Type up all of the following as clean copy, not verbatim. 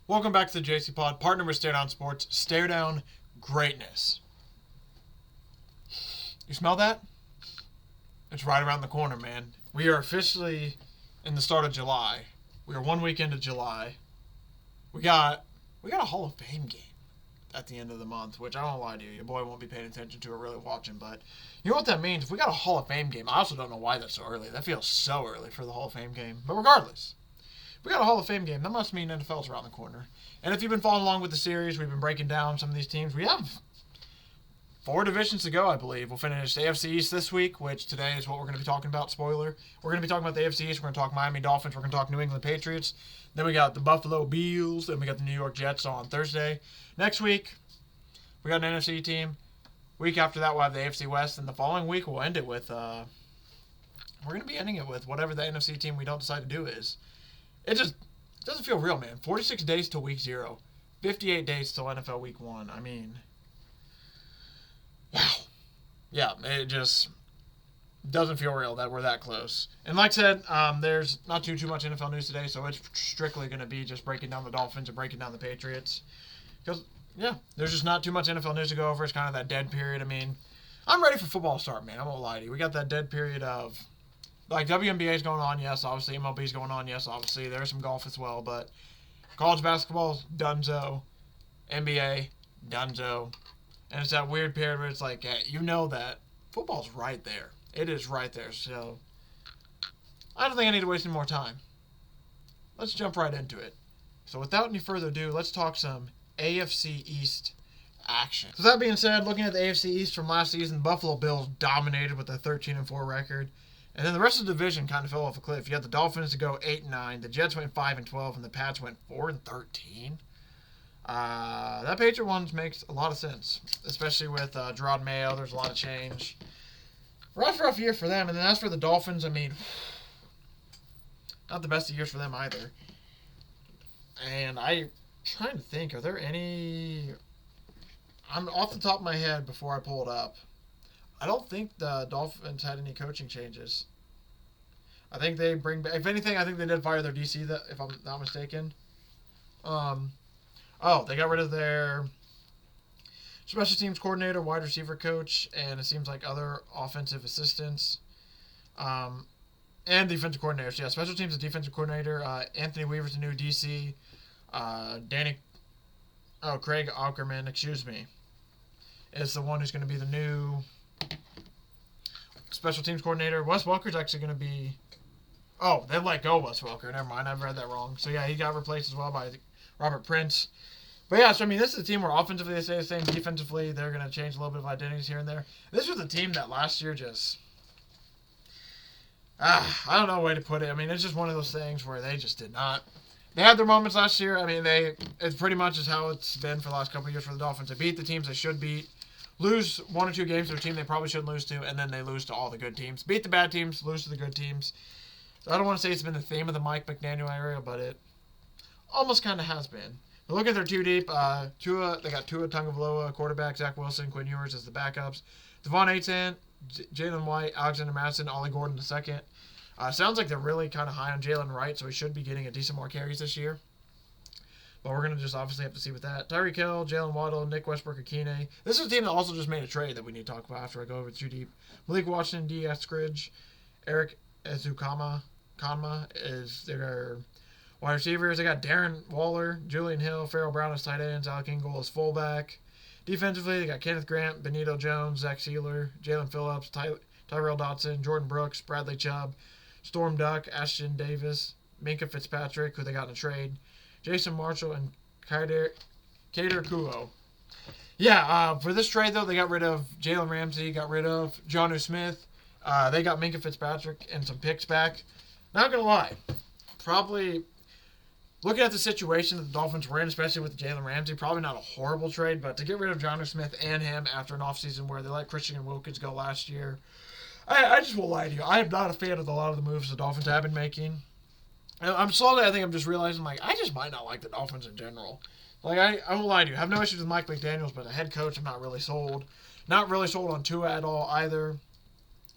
Welcome back to the JCPod, partner with Stare Down Sports. Stare Down greatness. You smell that? It's right around the corner, man. We are officially in the start of July. We are 1 week into July. We got a Hall of Fame game at the end of the month, which I don't lie to you. Your boy won't be paying attention to or really watching, but you know what that means? If we got a Hall of Fame game, I also don't know why that's so early. That feels so early for the Hall of Fame game. But regardless, if we got a Hall of Fame game, that must mean NFL's around the corner. And if you've been following along with the series, we've been breaking down some of these teams. We have 4 divisions to go, I believe. We'll finish AFC East this week, which today is what we're going to be talking about. Spoiler. We're going to be talking about the AFC East. We're going to talk Miami Dolphins. We're going to talk New England Patriots. Then we got the Buffalo Bills. Then we got the New York Jets on Thursday. Next week, we got an NFC team. Week after that, we'll have the AFC West. And the following week, we'll end it with, we're going to be ending it with whatever the NFC team we don't decide to do is. It just doesn't feel real, man. 46 days till week 0. 58 days till NFL week 1. I mean, wow. Yeah, it just doesn't feel real that we're that close. And like I said, there's not too much NFL news today, so it's strictly going to be just breaking down the Dolphins and breaking down the Patriots. Because, yeah, there's just not too much NFL news to go over. It's kind of that dead period. I mean, I'm ready for football to start, man. I won't lie to you. We got that dead period of, like, WNBA is going on, yes, obviously. MLB is going on, yes, obviously. There's some golf as well, but college basketball, donezo. NBA, donezo. And it's that weird period where it's like, hey, you know that football's right there. It is right there. So I don't think I need to waste any more time. Let's jump right into it. So without any further ado, let's talk some AFC East action. So that being said, looking at the AFC East from last season, the Buffalo Bills dominated with a 13-4 record. And then the rest of the division kind of fell off a cliff. You had the Dolphins to go 8-9, the Jets went 5-12, and the Pats went 4-13. That Patriot one makes a lot of sense, especially with Gerard Mayo. There's a lot of change. Rough year for them. And then as for the Dolphins, I mean, not the best of years for them either. And I'm trying to think, are there any... I'm off the top of my head before I pull it up. I don't think the Dolphins had any coaching changes. I think they bring back... If anything, I think they did fire their DC, if I'm not mistaken. They got rid of their special teams coordinator, wide receiver coach, and it seems like other offensive assistants. And defensive coordinators. Yeah, special teams and defensive coordinator. Anthony Weaver's the new DC. Craig Aukerman, is the one who's going to be the new special teams coordinator. Wes Welker's actually going to be... Oh, they let go of Wes Welker. Never mind, I've read that wrong. So, yeah, he got replaced as well by Robert Prince. But, yeah, so, I mean, this is a team where offensively they stay the same. Defensively, they're going to change a little bit of identities here and there. This was a team that last year just... I don't know a way to put it. I mean, it's just one of those things where they just did not... They had their moments last year. I mean, it's pretty much is how it's been for the last couple of years for the Dolphins. They beat the teams they should beat. Lose 1 or 2 games to a team they probably shouldn't lose to, and then they lose to all the good teams. Beat the bad teams, lose to the good teams. So I don't want to say it's been the theme of the Mike McDaniel area, but it almost kind of has been. But look at their 2 deep. They got Tua Tagovailoa, quarterback, Zach Wilson, Quinn Ewers as the backups. Devon Achane, Jalen White, Alexander Madison, Ollie Gordon II. Sounds like they're really kind of high on Jalen Wright, so he should be getting a decent more carries this year. But we're going to just obviously have to see with that. Tyreek Hill, Jalen Waddle, Nick Westbrook-Akine. This is a team that also just made a trade that we need to talk about after I go over 2 deep. Malik Washington, D. Eskridge, Eric Ezukanma is their wide receivers. They got Darren Waller, Julian Hill, Farrell Brown as tight ends, Alec Ingold as fullback. Defensively, they got Kenneth Grant, Benito Jones, Zach Sealer, Jalen Phillips, Tyrell Dotson, Jordan Brooks, Bradley Chubb, Storm Duck, Ashton Davis, Minkah Fitzpatrick, who they got in a trade, Jason Marshall, and Kader Kuo. Yeah, for this trade, though, they got rid of Jalen Ramsey, got rid of Jonnu Smith. They got Minkah Fitzpatrick and some picks back. Not going to lie, probably looking at the situation that the Dolphins were in, especially with Jalen Ramsey, probably not a horrible trade, but to get rid of Jonnu Smith and him after an offseason where they let Christian Wilkins go last year, I just won't lie to you. I am not a fan of a lot of the moves the Dolphins have been making. I'm slowly, I think I'm just realizing, like, I just might not like the Dolphins in general. Like, I won't lie to you. I have no issues with Mike McDaniels, but the head coach, I'm not really sold. Not really sold on Tua at all either.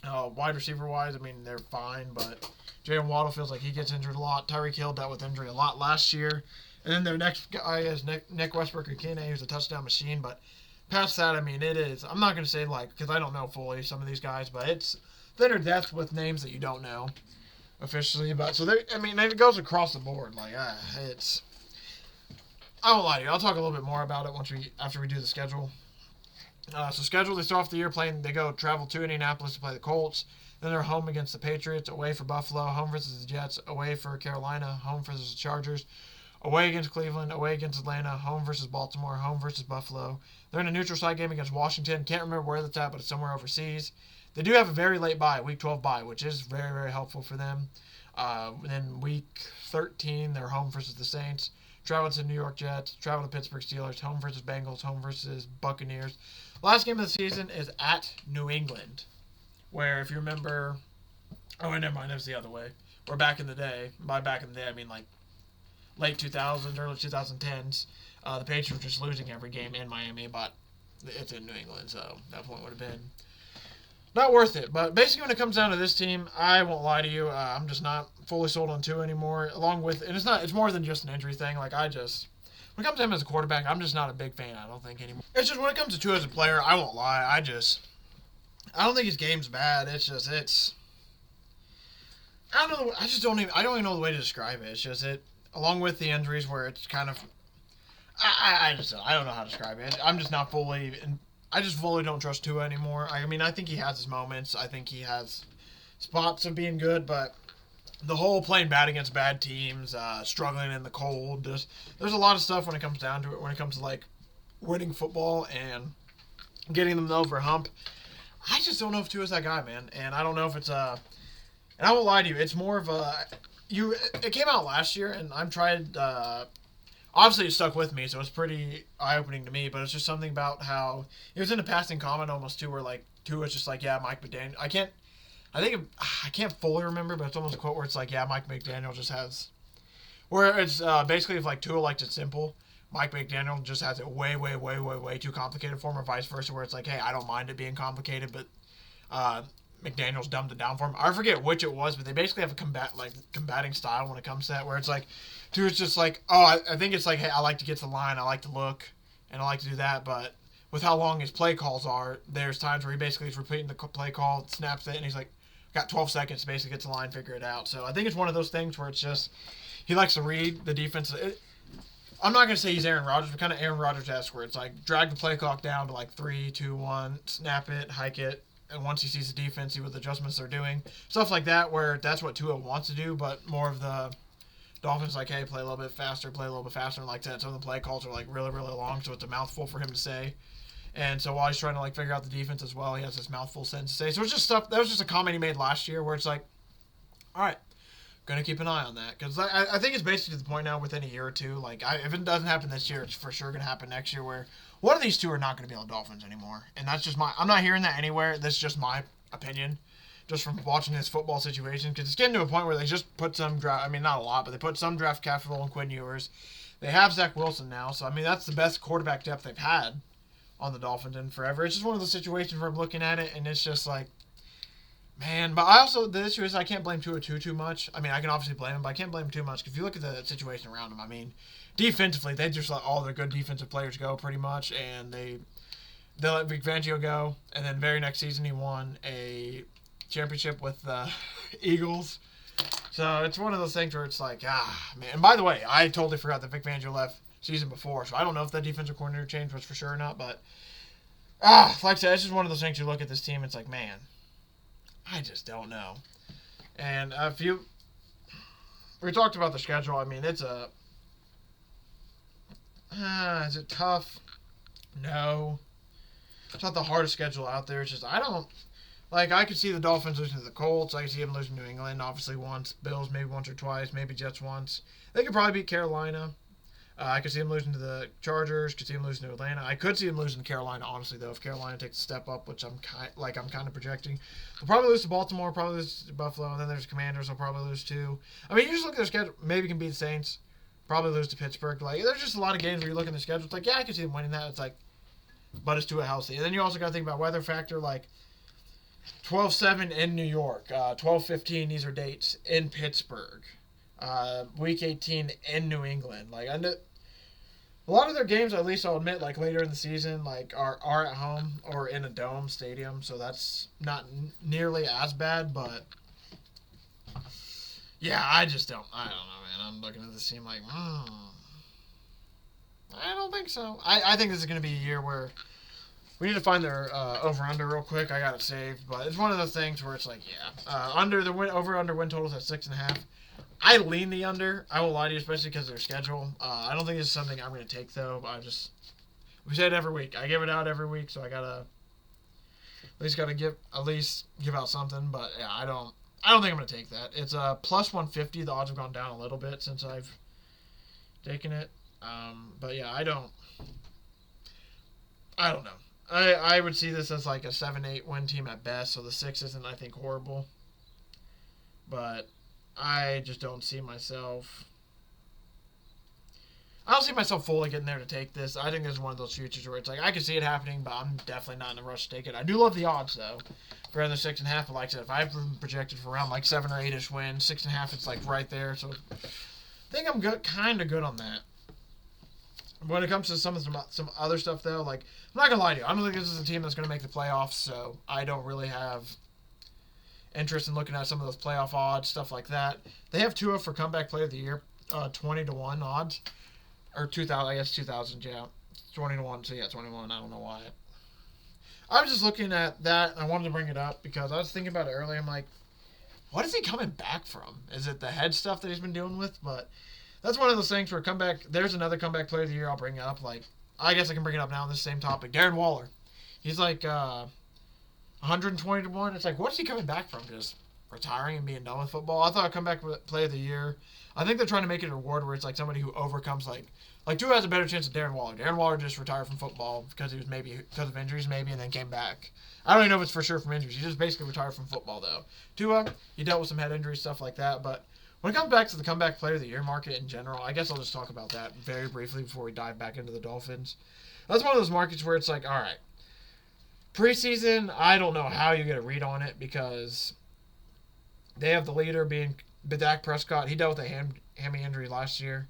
Wide receiver-wise, I mean, they're fine, but Jalen Waddle feels like he gets injured a lot. Tyreek Hill dealt with injury a lot last year. And then their next guy is Nick Westbrook-Ikine, who's a touchdown machine. But past that, I mean, it is. I'm not going to say, like, because I don't know fully some of these guys, but it's thinner depth with names that you don't know officially. But so, I mean, it goes across the board. Like, it's. I won't lie to you. I'll talk a little bit more about it after we do the schedule. So schedule, they start off the year playing. They travel to Indianapolis to play the Colts. Then they're home against the Patriots, away for Buffalo, home versus the Jets, away for Carolina, home versus the Chargers, away against Cleveland, away against Atlanta, home versus Baltimore, home versus Buffalo. They're in a neutral site game against Washington. Can't remember where that's at, but it's somewhere overseas. They do have a very late bye, Week 12 bye, which is very, very helpful for them. Then Week 13, they're home versus the Saints. Travel to New York Jets, travel to Pittsburgh Steelers, home versus Bengals, home versus Buccaneers. Last game of the season is at New England, where if you remember, never mind, it was the other way. Where back in the day, by back in the day, I mean like late 2000s, early 2010s, the Patriots were just losing every game in Miami, but it's in New England, so that point would have been not worth it. But basically, when it comes down to this team, I won't lie to you, I'm just not fully sold on Tua anymore. Along with, and it's more than just an injury thing. Like when it comes to him as a quarterback, I'm just not a big fan. I don't think anymore. It's just when it comes to Tua as a player, I won't lie. I don't think his game's bad. I don't know. I don't even know the way to describe it. It's just along with the injuries where it's kind of, I don't know how to describe it. I'm just not fully. I just fully don't trust Tua anymore. I mean, I think he has his moments. I think he has spots of being good, but the whole playing bad against bad teams, struggling in the cold, there's a lot of stuff when it comes down to it. When it comes to like winning football and getting them over a hump, I just don't know if Tua's that guy, man. And I don't know if it's and I won't lie to you, it's more of it came out last year, and I've tried. Obviously, it stuck with me, so it's pretty eye-opening to me, but it's just something about how it was in a passing comment almost, too, where, like, Tua's just like, yeah, Mike McDaniel. I can't fully remember, but it's almost a quote where it's like, yeah, Mike McDaniel just has, where it's basically if, like, Tua liked it simple, Mike McDaniel just has it way, way, way, way, way too complicated for him, or vice versa, where it's like, hey, I don't mind it being complicated, but McDaniel's dumbed it down for him. I forget which it was, but they basically have a combating style when it comes to that, where it's like, Tua's just like, I think it's like, hey, I like to get to the line, I like to look, and I like to do that, but with how long his play calls are, there's times where he basically is repeating the play call, snaps it, and he's like, got 12 seconds to basically get to the line, figure it out. So I think it's one of those things where it's just, he likes to read the defense. I'm not going to say he's Aaron Rodgers, but kind of Aaron Rodgers-esque, where it's like, drag the play clock down to like 3, 2, 1, snap it, hike it, and once he sees the defense, see what the adjustments they're doing. Stuff like that, where that's what Tua wants to do, but more of the Dolphins like, hey, play a little bit faster, and like that. Some of the play calls are like really, really long, so it's a mouthful for him to say. And so while he's trying to like figure out the defense as well, he has this mouthful sentence to say. So it's just stuff, that was just a comment he made last year where it's like, all right, gonna keep an eye on that. Because I think it's basically to the point now within a year or two, like if it doesn't happen this year, it's for sure gonna happen next year where one of these two are not gonna be on the Dolphins anymore. And that's just I'm not hearing that anywhere. That's just my opinion. Just from watching this football situation, because it's getting to a point where they just put some draft, I mean, not a lot, but they put some draft capital on Quinn Ewers. They have Zach Wilson now, so, I mean, that's the best quarterback depth they've had on the Dolphins in forever. It's just one of those situations where I'm looking at it, and it's just like, man, but the issue is I can't blame Tua too much. I mean, I can obviously blame him, but I can't blame him too much, because if you look at the situation around him, I mean, defensively, they just let all their good defensive players go, pretty much, and they let Vic Fangio go, and then very next season he won a championship with the Eagles. So it's one of those things where it's like, man. And by the way, I totally forgot that Vic Fangio left season before, so I don't know if that defensive coordinator change was for sure or not, but like I said, it's just one of those things you look at this team, it's like, man, I just don't know. And we talked about the schedule, I mean, is it tough? No. It's not the hardest schedule out there. It's just, I could see the Dolphins losing to the Colts. I could see them losing to New England, obviously once. Bills maybe once or twice. Maybe Jets once. They could probably beat Carolina. I could see them losing to the Chargers. Could see them losing to Atlanta. I could see them losing to Carolina, honestly, though, if Carolina takes a step up, which I'm kind of projecting. They'll probably lose to Baltimore, probably lose to Buffalo, and then there's Commanders they'll probably lose to. I mean, you just look at their schedule. Maybe can beat the Saints. Probably lose to Pittsburgh. Like, there's just a lot of games where you look at the schedule. It's like, yeah, I could see them winning that. It's like, but it's too healthy. And then you also got to think about weather factor, like 12-7 in New York, 12-15, these are dates, in Pittsburgh. Week 18 in New England. Like, I know a lot of their games, at least I'll admit, like later in the season, like are at home or in a dome stadium, so that's not nearly as bad. But yeah, I don't know, man. I'm looking at this team like, I don't think so. I think this is going to be a year where we need to find their over-under real quick. I got it saved, but it's one of those things where it's like, yeah, over-under win totals at 6.5. I lean the under. I won't lie to you, especially because of their schedule. I don't think this is something I'm going to take, though. We say it every week. I give it out every week, so I gotta give out something. But yeah, I don't think I'm going to take that. It's plus 150. The odds have gone down a little bit since I've taken it. But yeah, I don't know. I would see this as like a 7-8 win team at best, so the 6 isn't, I think, horrible. But I just don't see myself. I don't see myself fully getting there to take this. I think this is one of those futures where it's like I can see it happening, but I'm definitely not in a rush to take it. I do love the odds though. For the 6.5, but like I said, if I've projected for around like 7 or 8ish wins, 6.5, it's like right there. So I think I'm kind of good on that. When it comes to some other stuff though, like I'm not gonna lie to you, I don't think this is a team that's gonna make the playoffs, so I don't really have interest in looking at some of those playoff odds, stuff like that. They have Tua for comeback player of the year, 20-1 odds, or 2,000. I guess 2,000. Yeah, 20-1. So yeah, 21. I don't know why. I was just looking at that, and I wanted to bring it up because I was thinking about it earlier. I'm like, what is he coming back from? Is it the head stuff that he's been dealing with? But that's one of those things where there's another comeback player of the year I'll bring up. Like, I guess I can bring it up now on this same topic. Darren Waller. He's like 120-1. It's like, what's he coming back from? Just retiring and being done with football? I thought comeback player of the year. I think they're trying to make it a reward where it's like somebody who overcomes like Tua has a better chance than Darren Waller. Darren Waller just retired from football because of injuries maybe, and then came back. I don't even know if it's for sure from injuries. He just basically retired from football though. Tua, he dealt with some head injuries, stuff like that, but when it comes back to the comeback player of the year market in general, I guess I'll just talk about that very briefly before we dive back into the Dolphins. That's one of those markets where it's like, all right, preseason, I don't know how you get a read on it because they have the leader being Dak Prescott. He dealt with a hammy injury last year.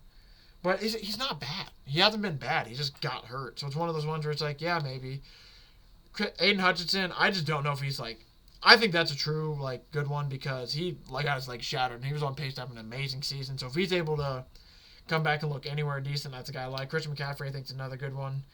But he's not bad. He hasn't been bad. He just got hurt. So it's one of those ones where it's like, yeah, maybe. Aiden Hutchinson, I just don't know if he's like... I think that's a true, like, good one because he, like, got his legs shattered. And he was on pace to have an amazing season. So if he's able to come back and look anywhere decent, that's a guy I like. Christian McCaffrey, I think, is another good one.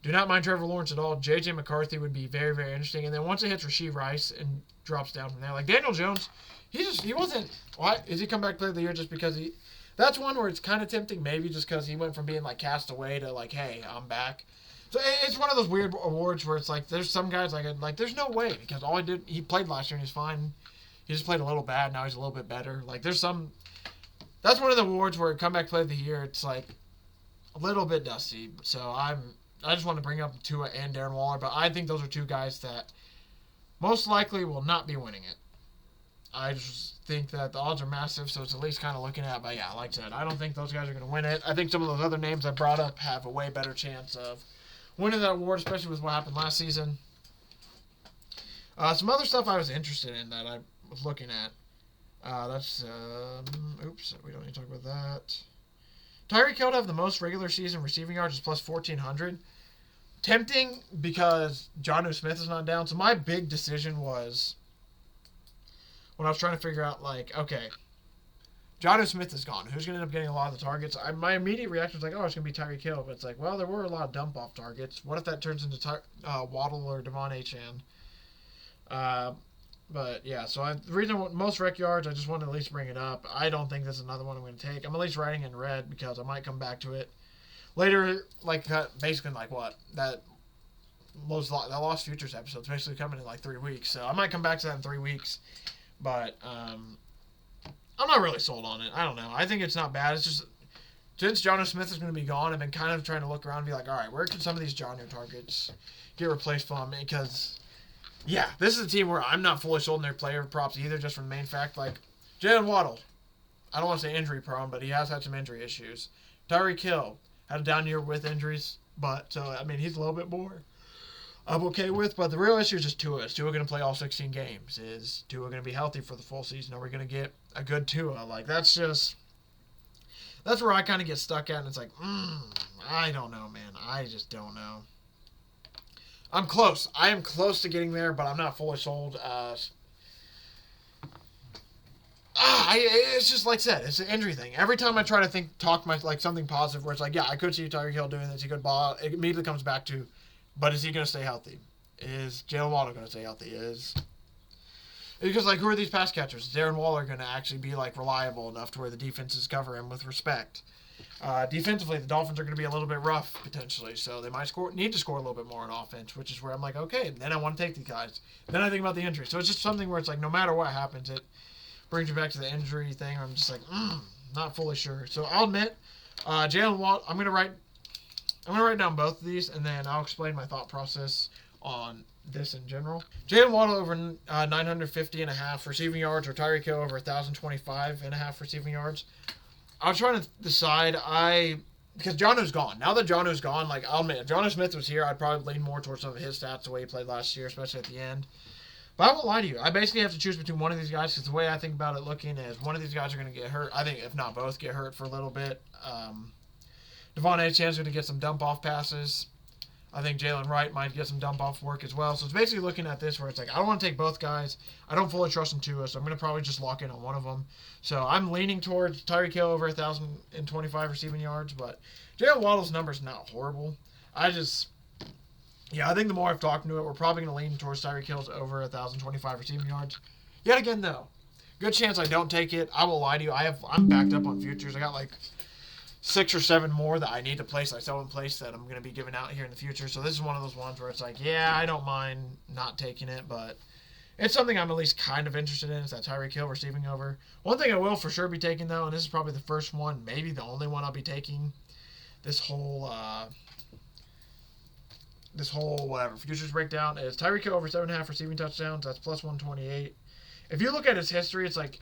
Do not mind Trevor Lawrence at all. J.J. McCarthy would be very, very interesting. And then once it hits Rashee Rice and drops down from there, like Daniel Jones, he wasn't... What? Is he comeback player of the year just because he... That's one where it's kind of tempting, maybe just because he went from being, like, cast away to, like, hey, I'm back. So it's one of those weird awards where it's like, there's some guys, like there's no way, because all he played last year and he's fine. He just played a little bad, now he's a little bit better. Like, that's one of the awards where comeback player of the year, it's, like, a little bit dusty. So I just want to bring up Tua and Darren Waller, but I think those are two guys that most likely will not be winning it. I just think that the odds are massive, so it's at least kind of looking at. But yeah, like I said, I don't think those guys are going to win it. I think some of those other names I brought up have a way better chance of winning that award, especially with what happened last season. Some other stuff I was interested in that I was looking at. Oops, we don't need to talk about that. Tyreek Hill to have the most regular season receiving yards is plus 1,400. Tempting because Jonnu Smith is not down. So my big decision was... when I was trying to figure out, like, okay, Jonnu Smith is gone. Who's going to end up getting a lot of the targets? My immediate reaction was like, oh, it's going to be Tyreek Hill. But it's like, well, there were a lot of dump-off targets. What if that turns into Waddle or Devon Achane? But, yeah, so the reason I want most rec yards, I just wanted to at least bring it up. I don't think this is another one I'm going to take. I'm at least writing in red because I might come back to it later, like, basically, like, what? That Lost Futures episode is basically coming in, like, 3 weeks. So I might come back to that in 3 weeks. But I'm not really sold on it. I don't know. I think it's not bad. It's just, since Jonnu Smith is going to be gone, I've been kind of trying to look around and be like, all right, where can some of these Jonnu targets get replaced from? Because, yeah, this is a team where I'm not fully sold in their player props either, just from the main fact, like, Jalen Waddle, I don't want to say injury prone, but he has had some injury issues. Tyreek Hill had a down year with injuries, but, I mean, he's a little bit more I'm okay with, but the real issue is just Tua. Is Tua going to play all 16 games? Is Tua going to be healthy for the full season? Are we going to get a good Tua? Like, that's just... That's where I kind of get stuck at, and it's like, I don't know, man. I just don't know. I'm close. I am close to getting there, but I'm not fully sold. It's just like I said, it's an injury thing. Every time I try to talk something positive, where it's like, yeah, I could see Tyreek Hill doing this, he could ball out, it immediately comes back to, but is he going to stay healthy? Is Jalen Waddle going to stay healthy? Because, like, who are these pass catchers? Is Darren Waller going to actually be, like, reliable enough to where the defenses cover him with respect? Defensively, the Dolphins are going to be a little bit rough, potentially, so they might need to score a little bit more on offense, which is where I'm like, okay, then I want to take these guys. Then I think about the injury. So it's just something where it's like, no matter what happens, it brings you back to the injury thing. I'm just like, not fully sure. So I'll admit, Jalen Waddle, I'm gonna write down both of these, and then I'll explain my thought process on this in general. Jalen Waddle over 950.5 receiving yards, or Tyreek Hill over 1,025.5 receiving yards. I was trying to decide. Because Jonnu's gone. Now that Jonnu's gone, like, I'll admit, if Jonnu Smith was here, I'd probably lean more towards some of his stats the way he played last year, especially at the end. But I won't lie to you. I basically have to choose between one of these guys, because the way I think about it looking is one of these guys are going to get hurt. I think, if not both, get hurt for a little bit. Devon Achane's going to get some dump-off passes. I think Jalen Wright might get some dump-off work as well. So it's basically looking at this where it's like, I don't want to take both guys. I don't fully trust them to us, so I'm going to probably just lock in on one of them. So I'm leaning towards Tyreek Hill over 1,025 receiving yards, but Jalen Waddle's number's not horrible. I think the more I've talked to it, we're probably going to lean towards Tyreek Hill's over 1,025 receiving yards. Yet again, though, good chance I don't take it. I will lie to you. I'm backed up on futures. I got like 6 or 7 more that I need to place. I still in place that I'm going to be giving out here in the future. So this is one of those ones where it's like, yeah, I don't mind not taking it, but it's something I'm at least kind of interested in. Is that Tyreek Hill receiving over. One thing I will for sure be taking, though, and this is probably the first one, maybe the only one I'll be taking this whole futures breakdown, is Tyreek Hill over 7.5 receiving touchdowns. That's plus 128. If you look at his history, it's like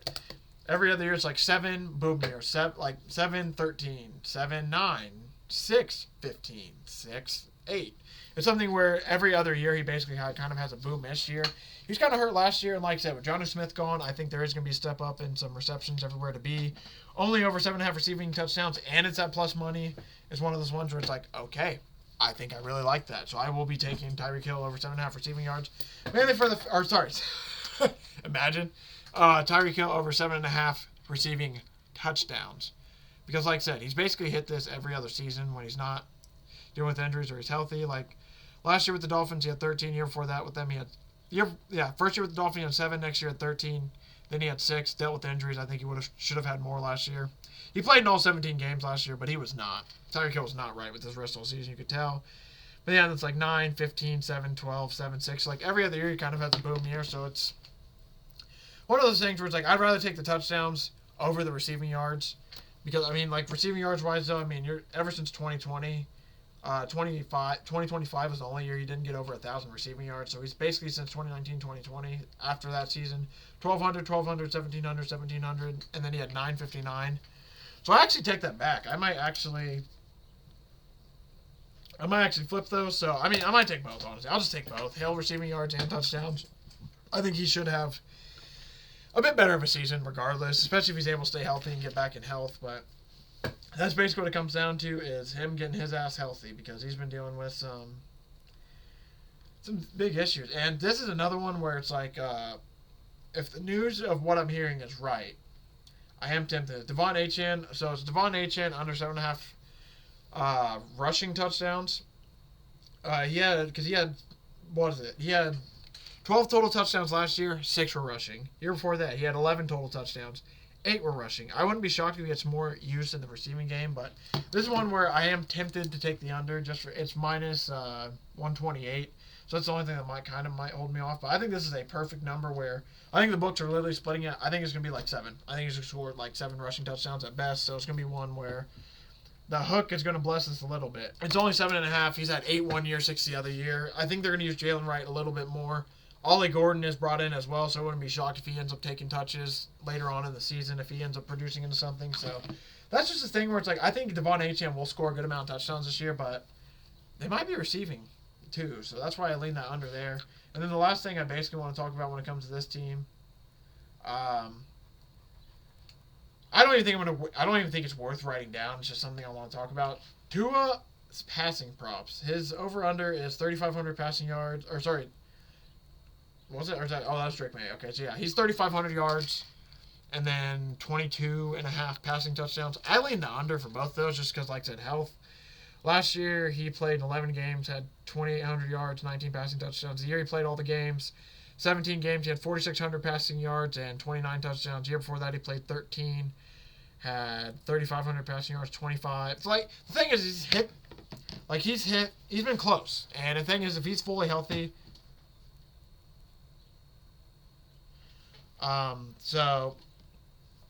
every other year it's like 7, boom year, 7, 13, 7, 9, 6, 15, 6, 8. It's something where every other year he basically kind of has a boom-ish year. He was kind of hurt last year, and like I said, with Jonnu Smith gone, I think there is going to be a step up in some receptions everywhere to be. Only over 7.5 receiving touchdowns, and it's at plus money. It's one of those ones where it's like, okay, I think I really like that. So I will be taking Tyreek Hill over 7.5 receiving yards. Mainly imagine Tyreek Hill over 7.5 receiving touchdowns. Because like I said, he's basically hit this every other season when he's not dealing with injuries or he's healthy. Like last year with the Dolphins, he had 13. Year before that with them, he had first year with the Dolphins, he had 7. Next year, had 13. Then he had 6. Dealt with injuries. I think he should have had more last year. He played in all 17 games last year, but he was not. Tyreek Hill was not right with his rest of the season. You could tell. But yeah, it's like 9, 15, 7, 12, 7, 6. Like every other year, he kind of has a boom year. So it's one of those things where it's like, I'd rather take the touchdowns over the receiving yards. Because, I mean, like, receiving yards wise, though, I mean, ever since 2020, 2025 was the only year he didn't get over 1,000 receiving yards. So he's basically since 2019, 2020, after that season, 1,200, 1,700, 1,700, and then he had 959. So I actually take that back. I might actually flip those. So, I mean, I might take both, honestly. I'll just take both. Hill receiving yards and touchdowns. I think he should have a bit better of a season regardless, especially if he's able to stay healthy and get back in health. But that's basically what it comes down to, is him getting his ass healthy, because he's been dealing with some big issues. And this is another one where it's like, if the news of what I'm hearing is right, I am tempted. Devon Achane, so it's Devon Achane under 7.5 rushing touchdowns. He had 12 total touchdowns last year, 6 were rushing. Year before that, he had 11 total touchdowns, 8 were rushing. I wouldn't be shocked if he gets more use in the receiving game, but this is one where I am tempted to take the under. It's minus 128, so that's the only thing that might hold me off. But I think this is a perfect number where I think the books are literally splitting it. I think it's going to be like 7. I think he's going to score like 7 rushing touchdowns at best, so it's going to be one where the hook is going to bless us a little bit. It's only 7.5. He's had 8 one year, 6 the other year. I think they're going to use Jalen Wright a little bit more. Ollie Gordon is brought in as well, so I wouldn't be shocked if he ends up taking touches later on in the season, if he ends up producing into something. So that's just a thing where it's like, I think Devon Achane will score a good amount of touchdowns this year, but they might be receiving too. So that's why I lean that under there. And then the last thing I basically want to talk about when it comes to this team, I I don't even think it's worth writing down. It's just something I want to talk about. Tua's passing props. His over/under is 3,500 passing yards. Or sorry, was it? Or is that? Oh, that's Drake May. Okay, so yeah, he's 3,500 yards, and then 22.5 passing touchdowns. I lean the under for both those, just because, like I said, health. Last year he played in 11 games, had 2,800 yards, 19 passing touchdowns. The year he played all the games, 17 games, he had 4,600 passing yards and 29 touchdowns. The year before that, he played 13, had 3,500 passing yards, 25. It's like, the thing is, he's been close. And the thing is, if he's fully healthy, so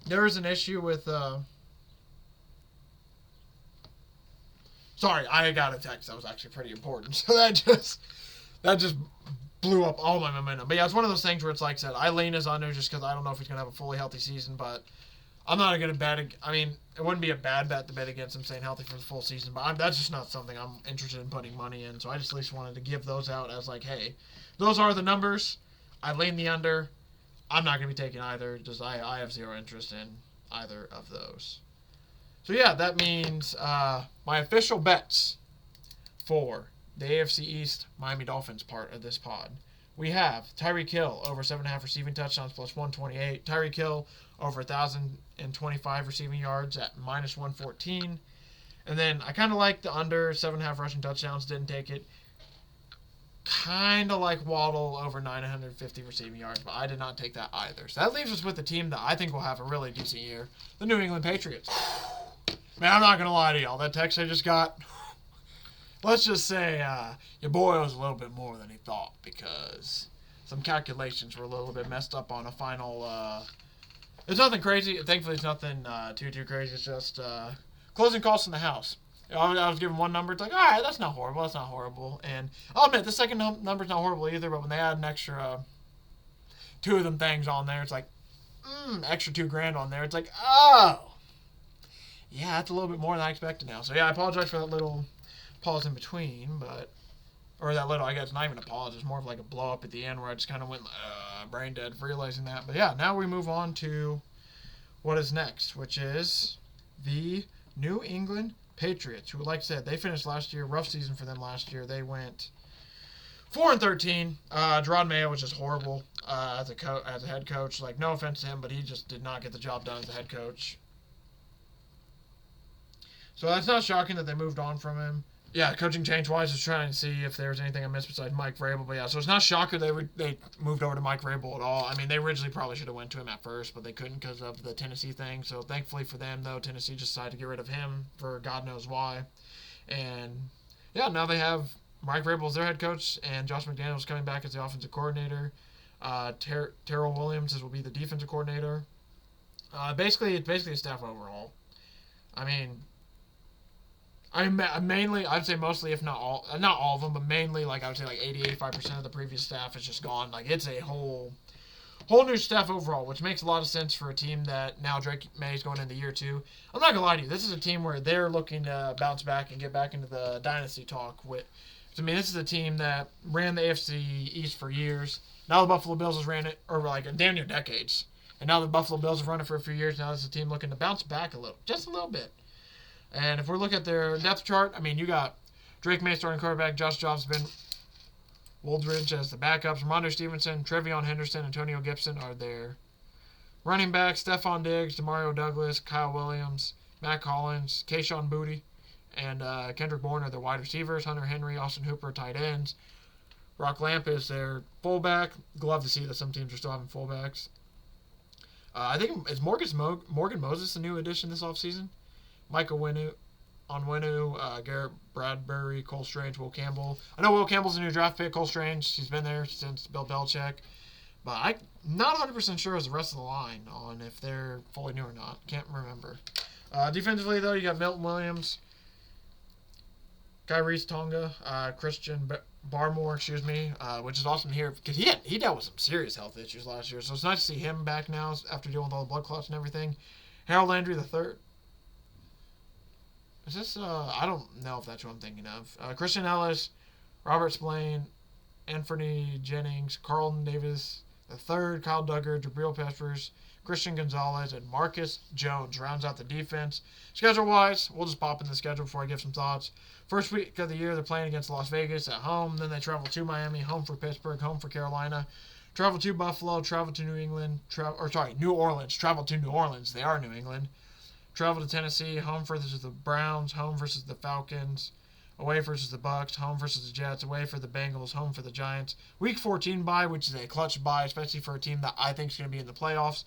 there is an issue with, sorry, I got a text that was actually pretty important. So that just blew up all my momentum. But yeah, it's one of those things where it's like I said, I lean as under just because I don't know if he's going to have a fully healthy season. But I'm not going to bet. I mean, it wouldn't be a bad bet to bet against him staying healthy for the full season. But that's just not something I'm interested in putting money in. So I just at least wanted to give those out as like, hey, those are the numbers. I lean the under. I'm not going to be taking either. Just I have zero interest in either of those. So yeah, that means my official bets for the AFC East Miami Dolphins part of this pod. We have Tyreek Hill over 7.5 receiving touchdowns plus 128. Tyreek Hill over 1,025 receiving yards at minus 114. And then I kind of like the under 7.5 rushing touchdowns. Didn't take it. Kind of like Waddle over 950 receiving yards, but I did not take that either. So that leaves us with the team that I think will have a really decent year, the New England Patriots. Man, I'm not going to lie to y'all. That text I just got, let's just say your boy was a little bit more than he thought because some calculations were a little bit messed up on a final. It's nothing crazy. Thankfully, it's nothing too crazy. It's just closing costs in the house. I was given one number. It's like, all right, that's not horrible. That's not horrible. And I'll admit, the second number's not horrible either, but when they add an extra two of them things on there, it's like, extra $2,000 on there. It's like, oh. Yeah, that's a little bit more than I expected now. So, yeah, I apologize for that little pause in between, or that little, I guess, not even a pause. It's more of like a blow up at the end where I just kind of went brain dead for realizing that. But, yeah, now we move on to what is next, which is the New England Patriots, who, like I said, they finished last year. Rough season for them last year. They went 4-13. Gerard Mayo was just horrible as a head coach. Like, no offense to him, but he just did not get the job done as a head coach. So that's not shocking that they moved on from him. Yeah, coaching change-wise, was trying to see if there was anything I missed besides Mike Vrabel. But yeah, so it's not shocking they moved over to Mike Vrabel at all. I mean, they originally probably should have went to him at first, but they couldn't because of the Tennessee thing. So thankfully for them, though, Tennessee just decided to get rid of him for God knows why. And yeah, now they have Mike Vrabel as their head coach, and Josh McDaniels coming back as the offensive coordinator. Terrell Williams will be the defensive coordinator. Basically, it's a staff overhaul. I mean, I'd say mostly, if not all of them, but mainly, like, I would say, like, 80-85% of the previous staff is just gone. Like, it's a whole new staff overall, which makes a lot of sense for a team that now Drake May is going into year 2. I'm not going to lie to you. This is a team where they're looking to bounce back and get back into the dynasty talk. I mean, this is a team that ran the AFC East for years. Now the Buffalo Bills has ran it, or like damn near decades. And now the Buffalo Bills have run it for a few years. Now this is a team looking to bounce back just a little bit. And if we're looking at their depth chart, I mean, you got Drake May starting quarterback, Josh Jobs, Ben Woldridge as the backups, Ramondre Stevenson, Trevion Henderson, Antonio Gibson are their running backs, Stephon Diggs, Demario Douglas, Kyle Williams, Matt Collins, Kayshon Boutte, and Kendrick Bourne are their wide receivers, Hunter Henry, Austin Hooper, tight ends. Brock Lamp is their fullback. Glad to see that some teams are still having fullbacks. I think it's Morgan Moses, the new addition this offseason. Michael Onwenu, Garrett Bradbury, Cole Strange, Will Campbell. I know Will Campbell's a new draft pick. Cole Strange, he's been there since Bill Belichick. But I'm not 100% sure as the rest of the line on if they're fully new or not. Can't remember. Defensively, though, you got Milton Williams, Kyries Tonga, Christian Barmore, which is awesome to hear because he dealt with some serious health issues last year. So it's nice to see him back now after dealing with all the blood clots and everything. Harold Landry III. Is this, I don't know if that's what I'm thinking of. Christian Ellis, Robert Spillane, Anthony Jennings, Carlton Davis the third. Kyle Duggar, Jabril Peppers, Christian Gonzalez, and Marcus Jones rounds out the defense. Schedule-wise, we'll just pop in the schedule before I give some thoughts. First week of the year, they're playing against Las Vegas at home. Then they travel to Miami, home for Pittsburgh, home for Carolina. Travel to Buffalo, travel to New Orleans. Travel to New Orleans. They are New England. Travel to Tennessee, home versus the Browns, home versus the Falcons, away versus the Bucks, home versus the Jets, away for the Bengals, home for the Giants. Week 14 bye, which is a clutch bye, especially for a team that I think is going to be in the playoffs.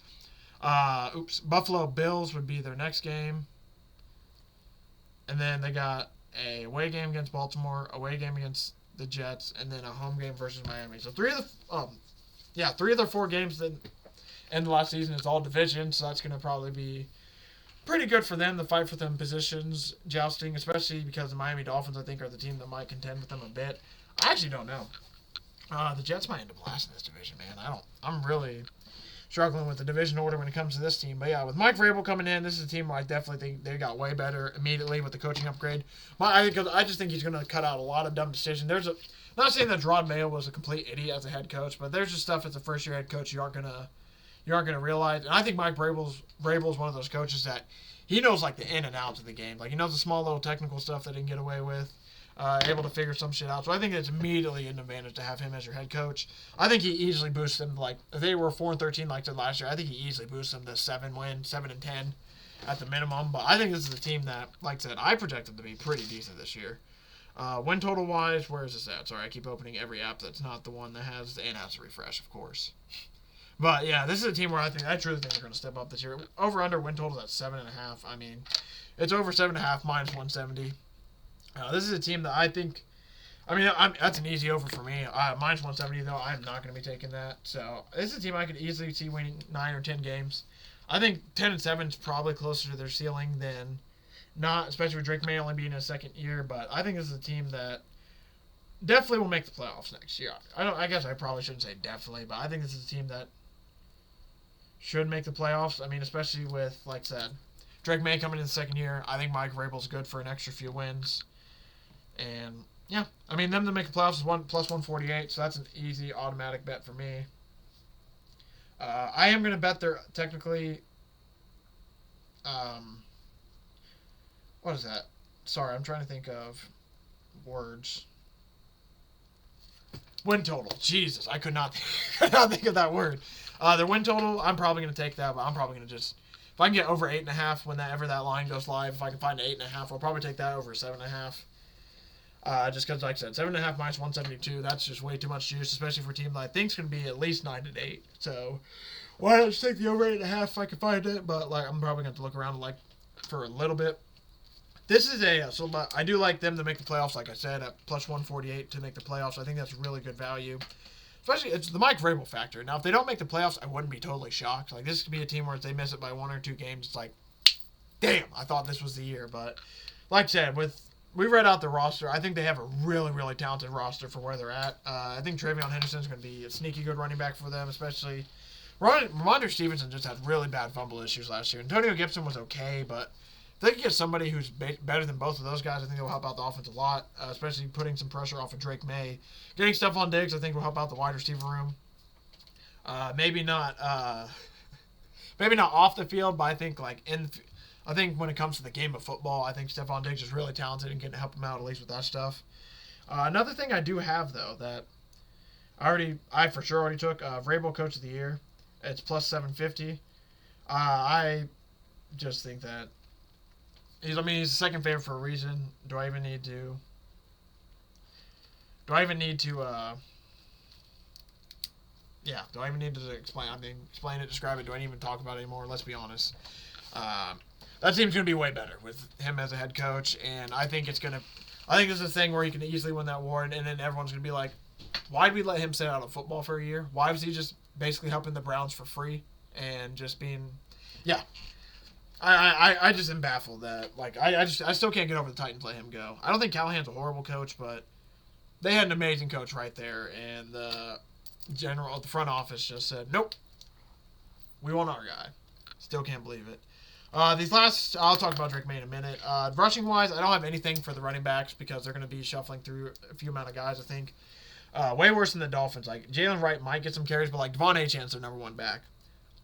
Buffalo Bills would be their next game. And then they got a away game against Baltimore, away game against the Jets, and then a home game versus Miami. So three of their 4 games that end the last season is all division, so that's going to probably be pretty good for them to fight for them positions, jousting, especially because the Miami Dolphins, I think, are the team that might contend with them a bit. I actually don't know. The Jets might end up blasting this division, man. I'm really struggling with the division order when it comes to this team. But yeah, with Mike Vrabel coming in, this is a team where I definitely think they got way better immediately with the coaching upgrade. I just think he's going to cut out a lot of dumb decisions. Not saying that Rod Mayo was a complete idiot as a head coach, but there's just stuff as a first-year head coach you aren't gonna realize. And I think Mike Vrabel's one of those coaches that he knows like the in and outs of the game. Like he knows the small little technical stuff that he didn't get away with. Able to figure some shit out. So I think it's immediately an advantage to have him as your head coach. I think he easily boosts them, like, if they were 4-13 like they did last year, I think he easily boosts them to 7-10 at the minimum. But I think this is a team that, like I said, I project them to be pretty decent this year. Win total-wise, where is this at? Sorry, I keep opening every app that's not the one that has, and has to refresh, of course. But, yeah, this is a team where I truly think they're going to step up this year. Over-under win total is at 7.5. I mean, it's over 7.5 minus 170. This is a team that I think, that's an easy over for me. Minus 170, though, I'm not going to be taking that. So, this is a team I could easily see winning 9 or 10 games. I think 10-7 is probably closer to their ceiling than not, especially with Drake May only being in his second year. But I think this is a team that definitely will make the playoffs next year. I guess I probably shouldn't say definitely, but I think this is a team that should make the playoffs. I mean, especially with, like I said, Drake May coming in the second year. I think Mike Vrabel's good for an extra few wins. And, yeah, I mean, them to make the playoffs is plus 148, so that's an easy automatic bet for me. I am going to bet they're technically, what is that? Sorry, I'm trying to think of words. Win total. Jesus, I could not think of that word. Their win total, I'm probably going to take that, but I'm probably going to just, if I can get over 8.5 whenever that line goes live, if I can find an 8.5, I'll probably take that over 7.5. Just because, like I said, 7.5 minus 172, that's just way too much juice, especially for a team that I think is going to be at least 9-8. So, why not just take the over 8.5 if I can find it? But like, I'm probably going to look around for a little bit. This is I do like them to make the playoffs, like I said, at plus 148 to make the playoffs. I think that's really good value. Especially, it's the Mike Vrabel factor. Now, if they don't make the playoffs, I wouldn't be totally shocked. Like, this could be a team where if they miss it by 1 or 2 games, it's like, damn, I thought this was the year. But, like I said, we read out the roster. I think they have a really, really talented roster for where they're at. I think Travion Henderson is going to be a sneaky good running back for them, especially. Ramondre Stevenson just had really bad fumble issues last year. Antonio Gibson was okay, but if they can get somebody who's better than both of those guys, I think it will help out the offense a lot, especially putting some pressure off of Drake May. Getting Stephon Diggs, I think, will help out the wide receiver room. Maybe not off the field, but I think I think when it comes to the game of football, I think Stephon Diggs is really talented and can help him out at least with that stuff. Another thing I do have, though, that I for sure already took, Vrabel Coach of the Year. It's plus 750. I just think that he's the second favorite for a reason. Do I even need to explain? Explain it, describe it. Do I even talk about it anymore? Let's be honest. That team's going to be way better with him as a head coach, and I think this is a thing where he can easily win that award, and then everyone's going to be like, why did we let him sit out of football for a year? Why was he just basically helping the Browns for free and just being, yeah. I just am baffled that, I still can't get over the Titans let him go. I don't think Callahan's a horrible coach, but they had an amazing coach right there, and the front office just said, nope, we want our guy. Still can't believe it. I'll talk about Drake May in a minute. Rushing-wise, I don't have anything for the running backs because they're going to be shuffling through a few amount of guys, I think. Way worse than the Dolphins. Like, Jalen Wright might get some carries, but, like, Devon Achane's their number one back.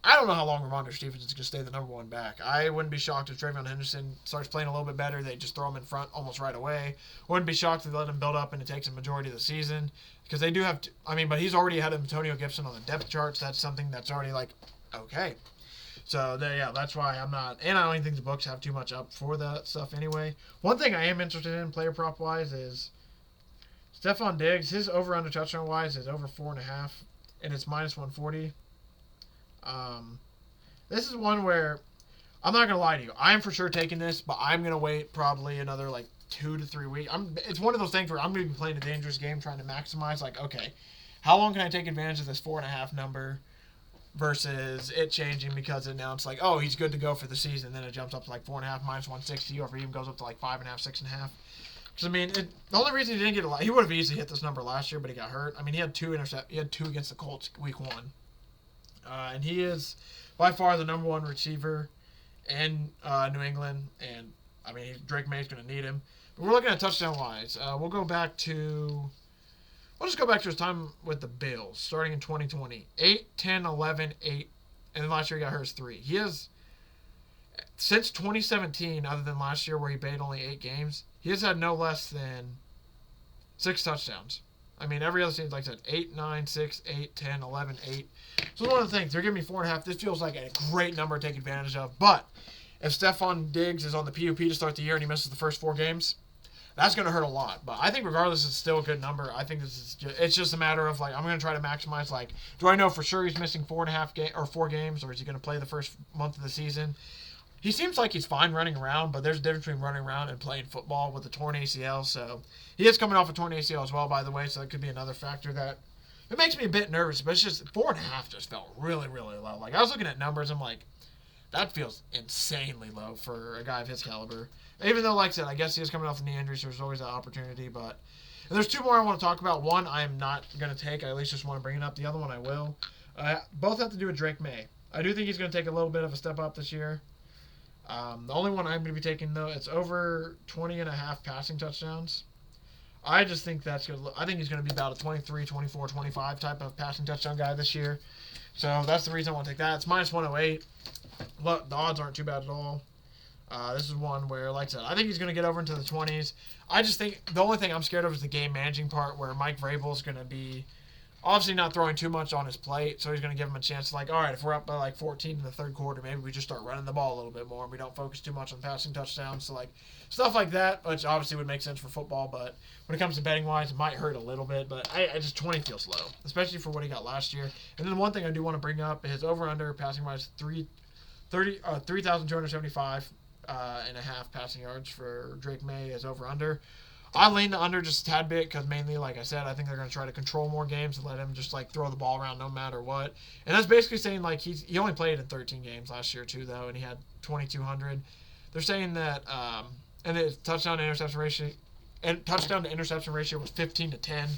I don't know how long Ramondre Stevenson's going to stay the number one back. I wouldn't be shocked if Travion Henderson starts playing a little bit better. They just throw him in front almost right away. Wouldn't be shocked if they let him build up and it takes a majority of the season. Because they do have to, but he's already ahead of Antonio Gibson on the depth charts. That's something that's already, like, okay. So, that's why I'm not, and I don't even think the books have too much up for that stuff anyway. One thing I am interested in player prop-wise is Stephon Diggs. His over-under touchdown-wise is over 4.5, and it's minus 140. This is one where I'm not gonna lie to you. I'm for sure taking this, but I'm gonna wait probably another like 2 to 3 weeks. It's one of those things where I'm gonna be playing a dangerous game, trying to maximize. Like, okay, how long can I take advantage of this 4.5 number versus it changing because it now it's like, oh, he's good to go for the season. Then it jumps up to like 4.5 minus 160, or if it even goes up to like 5.5, 6.5. Because the only reason he didn't get a lot, he would have easily hit this number last year, but he got hurt. He had two against the Colts week 1. And he is by far the number one receiver in New England. And, Drake May's going to need him. But we're looking at touchdown-wise. We'll just go back to his time with the Bills, starting in 2020. 8, 10, 11, 8. And then last year he got hurt 3. He has, since 2017, other than last year where he played only 8 games, he has had no less than 6 touchdowns. Every other team, like I said, 8, 9, 6, 8, 10, 11, 8. So one of the things, they're giving me 4.5. This feels like a great number to take advantage of. But if Stephon Diggs is on the PUP to start the year and he misses the first 4 games, that's going to hurt a lot. But I think regardless, it's still a good number. I think it's just a matter of, like, I'm going to try to maximize, like, do I know for sure he's missing 4 games, or is he going to play the first month of the season? He seems like he's fine running around, but there's a difference between running around and playing football with a torn ACL. So he is coming off a torn ACL as well, by the way, so that could be another factor that it makes me a bit nervous. But it's just 4.5 just felt really, really low. Like, I was looking at numbers, I'm like, that feels insanely low for a guy of his caliber. Even though, like I said, I guess he is coming off a knee injury, so there's always that opportunity. But and there's 2 more I want to talk about. One I am not going to take. I at least just want to bring it up. The other one I will. Both have to do with Drake May. I do think he's going to take a little bit of a step up this year. The only one I'm going to be taking, though, it's over 20.5 passing touchdowns. I just think that's good. I think he's going to be about a 23, 24, 25 type of passing touchdown guy this year. So that's the reason I want to take that. It's minus 108. Look, the odds aren't too bad at all. This is one where, like I said, I think he's going to get over into the 20s. I just think the only thing I'm scared of is the game managing part, where Mike Vrabel is going to be obviously not throwing too much on his plate, so he's going to give him a chance to, like, all right, if we're up by like 14 in the third quarter, maybe we just start running the ball a little bit more and we don't focus too much on passing touchdowns. So, like, stuff like that, which obviously would make sense for football, but when it comes to betting-wise, it might hurt a little bit, but I just 20 feels low, especially for what he got last year. And then the one thing I do want to bring up is over-under passing-wise, 3,275 and a half passing yards for Drake May as over-under. I lean the under just a tad bit because mainly, like I said, I think they're going to try to control more games and let him just, like, throw the ball around no matter what. And that's basically saying, like, he only played in 13 games last year, too, though, and he had 2,200. They're saying that and his touchdown to interception ratio was 15-10.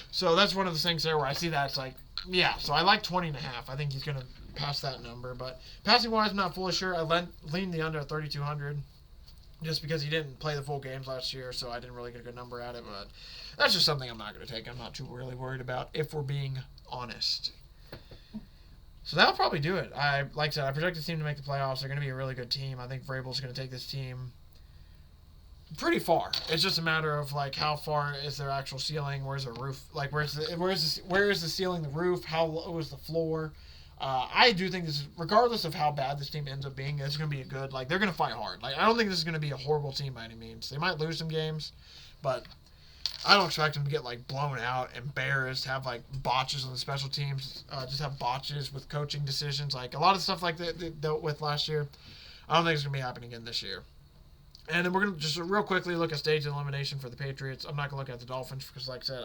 So that's one of the things there where I see that it's like, yeah. So I like 20.5. I think he's going to pass that number. But passing-wise, I'm not fully sure. I lean the under at 3,200. Just because he didn't play the full games last year, so I didn't really get a good number at it. But that's just something I'm not going to take. I'm not too really worried about, if we're being honest. So that'll probably do it. Like I said, I project this team to make the playoffs. They're going to be a really good team. I think Vrabel's going to take this team pretty far. It's just a matter of, like, how far is their actual ceiling? Where's the roof? Like, where is the ceiling, the roof? How low is the floor? I do think this is, regardless of how bad this team ends up being, it's going to be a good, like, they're going to fight hard. Like, I don't think this is going to be a horrible team by any means. They might lose some games, but I don't expect them to get, like, blown out, embarrassed, have, like, botches on the special teams, just have botches with coaching decisions. Like, a lot of stuff like that they dealt with last year, I don't think it's going to be happening again this year. And then we're going to just real quickly look at stage elimination for the Patriots. I'm not going to look at the Dolphins because, like I said,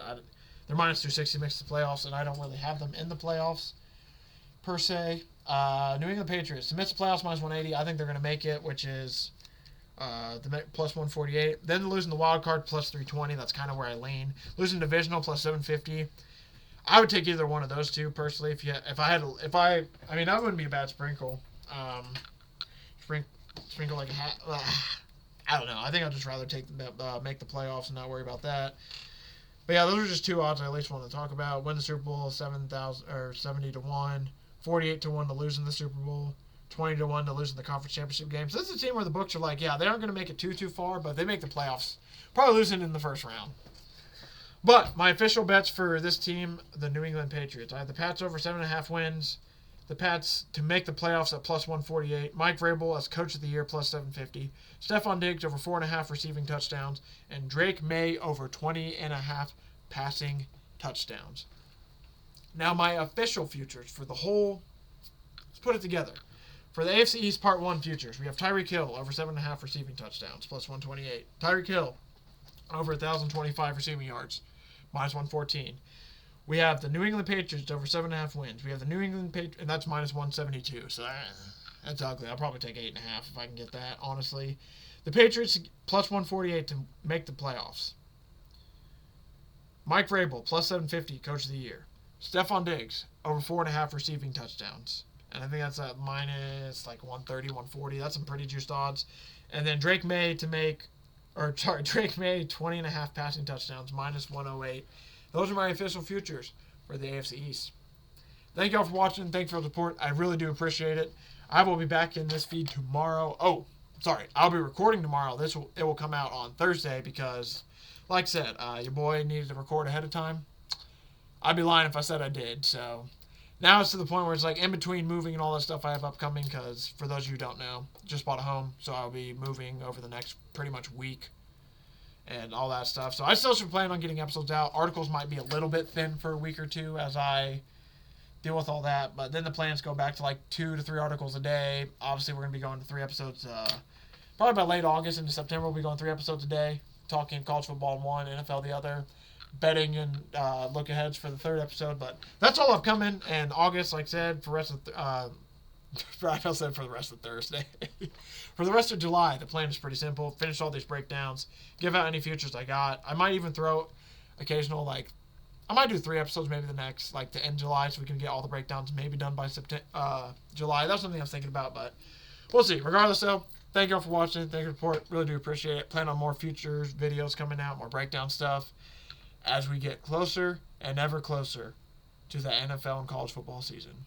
they're minus 260 makes the playoffs, and I don't really have them in the playoffs per se. New England Patriots to miss the playoffs minus 180. I think they're going to make it, which is the plus 148. Then losing the wild card plus 320. That's kind of where I lean. Losing divisional plus 750. I would take either one of those two personally. That wouldn't be a bad sprinkle. Sprinkle like a hat. I don't know. I think I'd just rather make the playoffs and not worry about that. But yeah, those are just two odds I at least want to talk about. Win the Super Bowl, 7,000 or 70-1, 48-1 to lose in the Super Bowl, 20-1 to lose in the conference championship game. So this is a team where the books are like, yeah, they aren't going to make it too far, but they make the playoffs. Probably losing in the first round. But my official bets for this team, the New England Patriots. I have the Pats over 7.5 wins. The Pats to make the playoffs at plus 148. Mike Vrabel as Coach of the Year plus 750. Stephon Diggs over 4.5 receiving touchdowns. And Drake May over 20.5 passing touchdowns. Now my official futures for the whole, let's put it together. For the AFC East Part 1 futures, we have Tyreek Hill over 7.5 receiving touchdowns, plus 128. Tyreek Hill over 1,025 receiving yards, minus 114. We have the New England Patriots over 7.5 wins. We have the New England Patriots, and that's minus 172. So that's ugly. I'll probably take 8.5 if I can get that, honestly. The Patriots plus 148 to make the playoffs. Mike Vrabel plus 750, Coach of the Year. Stephon Diggs over 4.5 receiving touchdowns. And I think that's at minus like 130, 140. That's some pretty juiced odds. And then Drake May 20.5 passing touchdowns, minus 108. Those are my official futures for the AFC East. Thank you all for watching. Thanks for the support. I really do appreciate it. I will be back in this feed tomorrow. Oh, sorry. I'll be recording tomorrow. It will come out on Thursday because, like I said, your boy needed to record ahead of time. I'd be lying if I said I did. So now it's to the point where it's like in between moving and all that stuff I have upcoming because, for those of you who don't know, just bought a home. So I'll be moving over the next pretty much week. And all that stuff. So I still should plan on getting episodes out. Articles might be a little bit thin for a week or two as I deal with all that. But then the plans go back to like 2 to 3 articles a day. Obviously, we're going to be going to 3 episodes. Probably by late August into September, we'll be going 3 episodes a day. Talking college football one, NFL the other. Betting and look aheads for the 3rd episode. But that's all upcoming. And August, like I said, for the rest of for the rest of Thursday. For the rest of July, the plan is pretty simple. Finish all these breakdowns. Give out any futures I got. I might even throw occasional, I might do 3 episodes maybe the next, to end July so we can get all the breakdowns maybe done by July. That's something I was thinking about, but we'll see. Regardless, though, thank you all for watching. Thank you for the support. Really do appreciate it. Plan on more futures, videos coming out, more breakdown stuff as we get closer and ever closer to the NFL and college football season.